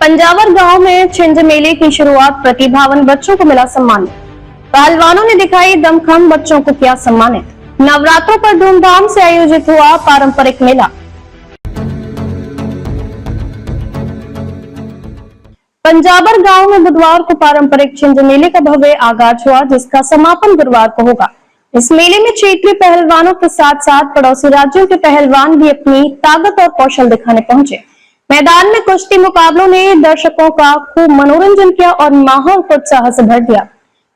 पंजावर गांव में छिंज मेले की शुरुआत, प्रतिभावान बच्चों को मिला सम्मान। पहलवानों ने दिखाई दमखम, बच्चों को किया सम्मानित। नवरात्रों पर धूमधाम से आयोजित हुआ पारंपरिक मेला। पंजावर गांव में बुधवार को पारंपरिक छिंज मेले का भव्य आगाज हुआ, जिसका समापन गुरुवार को होगा। इस मेले में क्षेत्रीय पहलवानों के साथ साथ पड़ोसी राज्यों के पहलवान भी अपनी ताकत और कौशल दिखाने पहुंचे। मैदान में कुश्ती मुकाबलों ने दर्शकों का खूब मनोरंजन किया और माहौल को उत्साह से भर दिया।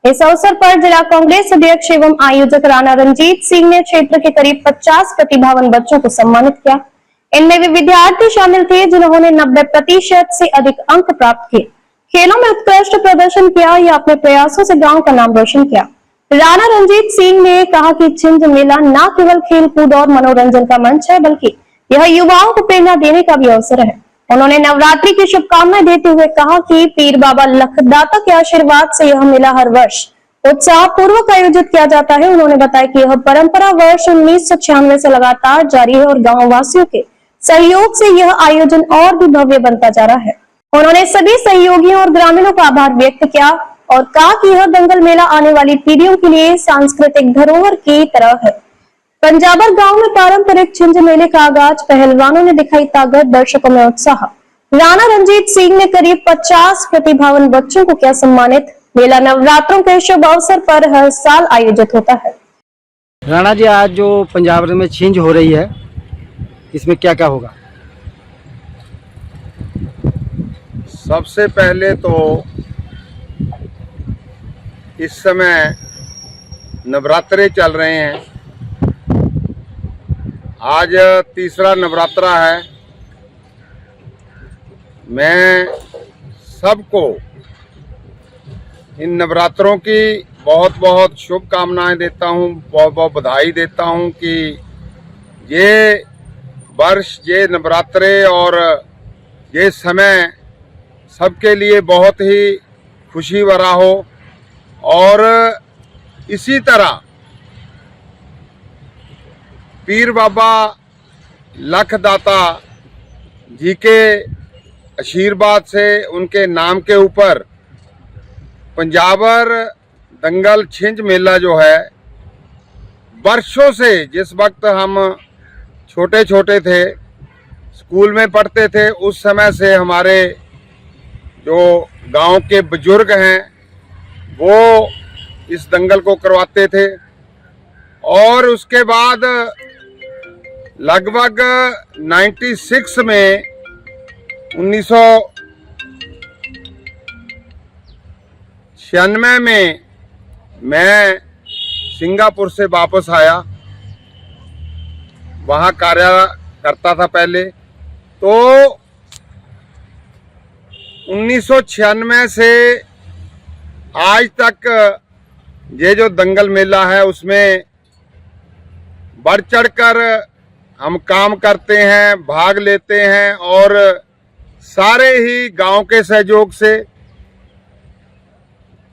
इस अवसर पर जिला कांग्रेस अध्यक्ष एवं आयोजक राणा रंजीत सिंह ने क्षेत्र के करीब 50 प्रतिभावान बच्चों को सम्मानित किया। इनमें वे विद्यार्थी शामिल थे जिन्होंने 90% से अधिक अंक प्राप्त किए, खेलों में उत्कृष्ट प्रदर्शन किया या अपने प्रयासों से गांव का नाम रोशन किया। राणा रंजीत सिंह ने कहा कि छिंज मेला न केवल खेल कूद और मनोरंजन का मंच है, बल्कि यह युवाओं को प्रेरणा देने का भी अवसर है। उन्होंने नवरात्रि की शुभकामनाएं देते हुए कहा कि पीर बाबा लखदाता के आशीर्वाद से यह मेला हर वर्ष उत्साह पूर्वक आयोजित किया जाता है। उन्होंने बताया कि यह परंपरा वर्ष 1996 से लगातार जारी है और गाँव वासियों के सहयोग से यह आयोजन और भी भव्य बनता जा रहा है। उन्होंने सभी सहयोगियों और ग्रामीणों का आभार व्यक्त किया और कहा कि यह दंगल मेला आने वाली पीढ़ियों के लिए सांस्कृतिक धरोहर की तरह है। पंजावर गांव में पारंपरिक छिंज मेले का आगाज, पहलवानों ने दिखाई ताकत, दर्शकों में उत्साह। राणा रंजीत सिंह ने करीब 50 प्रतिभावान बच्चों को किया सम्मानित। मेला नवरात्रों के शुभ अवसर पर हर साल आयोजित होता है। राणा जी, आज जो पंजावर में छिंज हो रही है, इसमें क्या क्या होगा? सबसे पहले तो इस समय नवरात्रे चल रहे हैं। आज तीसरा नवरात्रा है। मैं सबको इन नवरात्रों की बहुत बहुत शुभकामनाएं देता हूं, बहुत बहुत बधाई देता हूं कि ये वर्ष, ये नवरात्रे और ये समय सबके लिए बहुत ही खुशी भरा हो। और इसी तरह पीर बाबा लखदाता जी के आशीर्वाद से, उनके नाम के ऊपर पंजावर दंगल छिंज मेला जो है, वर्षों से, जिस वक्त हम छोटे छोटे थे, स्कूल में पढ़ते थे, उस समय से हमारे जो गांव के बुजुर्ग हैं वो इस दंगल को करवाते थे। और उसके बाद लगभग 96 में 1996 में मैं सिंगापुर से वापस आया। वहाँ कार्य करता था पहले। तो 1996 से आज तक ये जो दंगल मेला है, उसमें बढ़ चढ़कर हम काम करते हैं, भाग लेते हैं और सारे ही गांव के सहयोग से,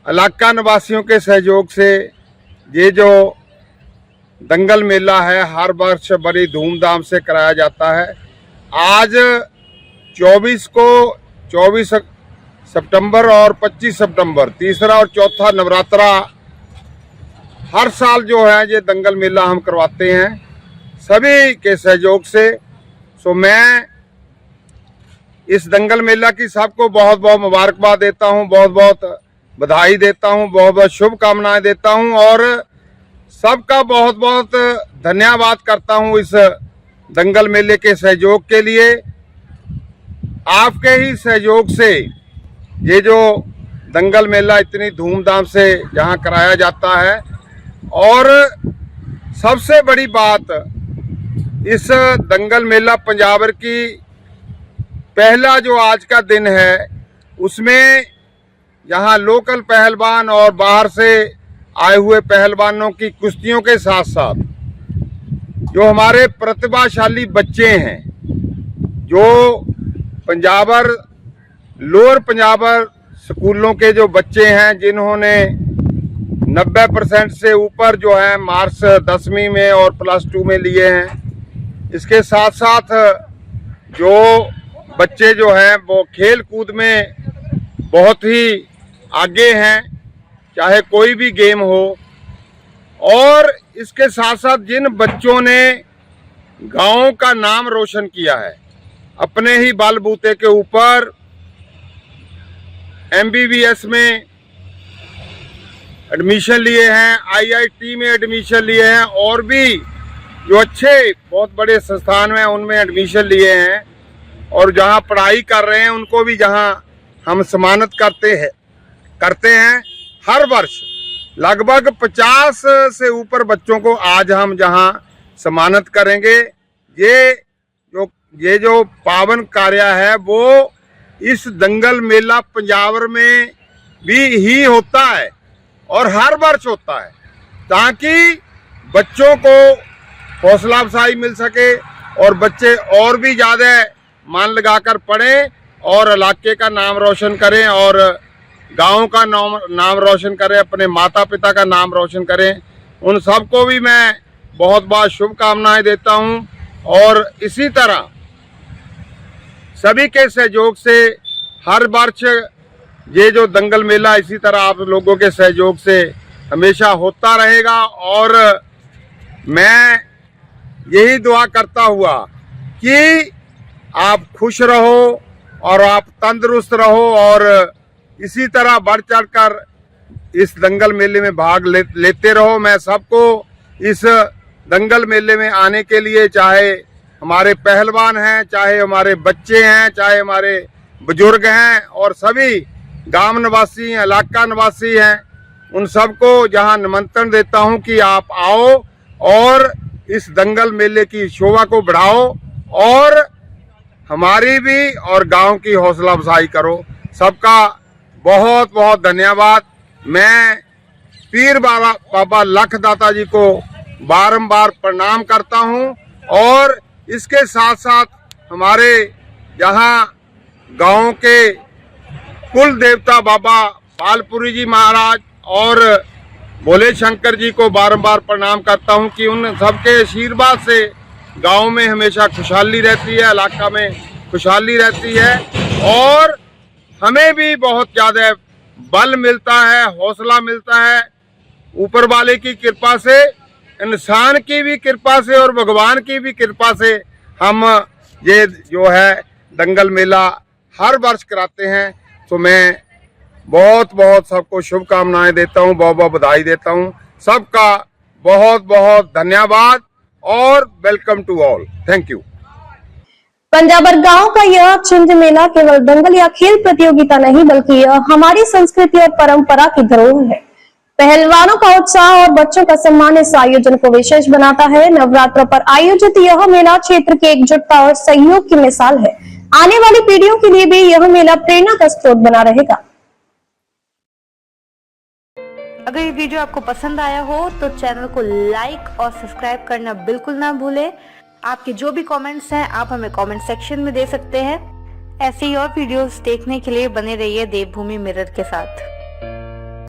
इलाका निवासियों के सहयोग से ये जो दंगल मेला है हर वर्ष बड़ी धूमधाम से कराया जाता है। आज 24 सितंबर और 25 सितंबर, तीसरा और चौथा नवरात्रा हर साल जो है ये दंगल मेला हम करवाते हैं सभी के सहयोग से। सो मैं इस दंगल मेला की सबको बहुत बहुत मुबारकबाद देता हूं, बहुत बहुत बधाई देता हूं, बहुत बहुत शुभकामनाएं देता हूं और सबका बहुत बहुत धन्यवाद करता हूं इस दंगल मेले के सहयोग के लिए। आपके ही सहयोग से ये जो दंगल मेला इतनी धूमधाम से यहाँ कराया जाता है। और सबसे बड़ी बात, इस दंगल मेला पंजावर की पहला जो आज का दिन है, उसमें यहाँ लोकल पहलवान और बाहर से आए हुए पहलवानों की कुश्तियों के साथ साथ जो हमारे प्रतिभाशाली बच्चे हैं, जो पंजावर, लोअर पंजावर स्कूलों के जो बच्चे हैं, जिन्होंने 90% से ऊपर जो है मार्क्स 10वीं में और +2 में लिए हैं, इसके साथ साथ जो बच्चे जो हैं वो खेल कूद में बहुत ही आगे हैं, चाहे कोई भी गेम हो। और इसके साथ साथ जिन बच्चों ने गांव का नाम रोशन किया है अपने ही बलबूते के ऊपर, MBBS में एडमिशन लिए हैं, IIT में एडमिशन लिए हैं, और भी जो अच्छे बहुत बड़े संस्थान में उनमें एडमिशन लिए हैं, और जहां पढ़ाई कर रहे हैं उनको भी जहां हम सम्मानित करते हैं हर वर्ष लगभग 50 से ऊपर बच्चों को आज हम जहां सम्मानित करेंगे। ये जो पावन कार्य है वो इस दंगल मेला पंजाबर में भी ही होता है और हर वर्ष होता है, ताकि बच्चों को हौसला अफजाई मिल सके और बच्चे और भी ज़्यादा मन लगाकर पढ़ें और इलाके का नाम रोशन करें और गांव का नाम रोशन करें, अपने माता पिता का नाम रोशन करें। उन सबको भी मैं बहुत बहुत शुभकामनाएं देता हूं। और इसी तरह सभी के सहयोग से हर वर्ष ये जो दंगल मेला इसी तरह आप लोगों के सहयोग से हमेशा होता रहेगा। और मैं यही दुआ करता हुआ कि आप खुश रहो और आप तंदुरुस्त रहो और इसी तरह बढ़ चढ़कर इस दंगल मेले में भाग लेते रहो। मैं सबको इस दंगल मेले में आने के लिए, चाहे हमारे पहलवान हैं, चाहे हमारे बच्चे हैं, चाहे हमारे बुजुर्ग हैं और सभी गांव निवासी हैं, इलाका निवासी हैं, उन सबको जहां निमंत्रण देता हूं कि आप आओ और इस दंगल मेले की शोभा को बढ़ाओ और हमारी भी और गांव की हौसला अफजाई करो। सबका बहुत बहुत धन्यवाद। मैं पीर बाबा लखदाता जी को बारंबार प्रणाम करता हूं और इसके साथ साथ हमारे यहाँ गांव के कुल देवता बाबा पालपुरी जी महाराज और भोले शंकर जी को बारंबार प्रणाम करता हूं कि उन सबके आशीर्वाद से गांव में हमेशा खुशहाली रहती है, इलाका में खुशहाली रहती है और हमें भी बहुत ज़्यादा बल मिलता है, हौसला मिलता है ऊपर वाले की कृपा से, इंसान की भी कृपा से और भगवान की भी कृपा से हम ये जो है दंगल मेला हर वर्ष कराते हैं। तो मैं बहुत बहुत सबको शुभकामनाएं देता हूं, बहुत बहुत बधाई देता हूं। सबका बहुत बहुत धन्यवाद और welcome to all. Thank you. पंजाबर गांव का यह छिंज मेला केवल दंगल या खेल प्रतियोगिता नहीं बल्कि यह हमारी संस्कृति और परंपरा की धरोहर है। पहलवानों का उत्साह और बच्चों का सम्मान इस आयोजन को विशेष बनाता है। नवरात्र पर आयोजित यह मेला क्षेत्र की एकजुटता और सहयोग की मिसाल है। आने वाली पीढ़ियों के लिए भी यह मेला प्रेरणा का स्रोत बना रहेगा। अगर ये वीडियो आपको पसंद आया हो तो चैनल को लाइक और सब्सक्राइब करना बिल्कुल ना भूलें। आपके जो भी कमेंट्स हैं आप हमें कमेंट सेक्शन में दे सकते हैं। ऐसे ही और वीडियोस देखने के लिए बने रहिए देवभूमि मिरर के साथ।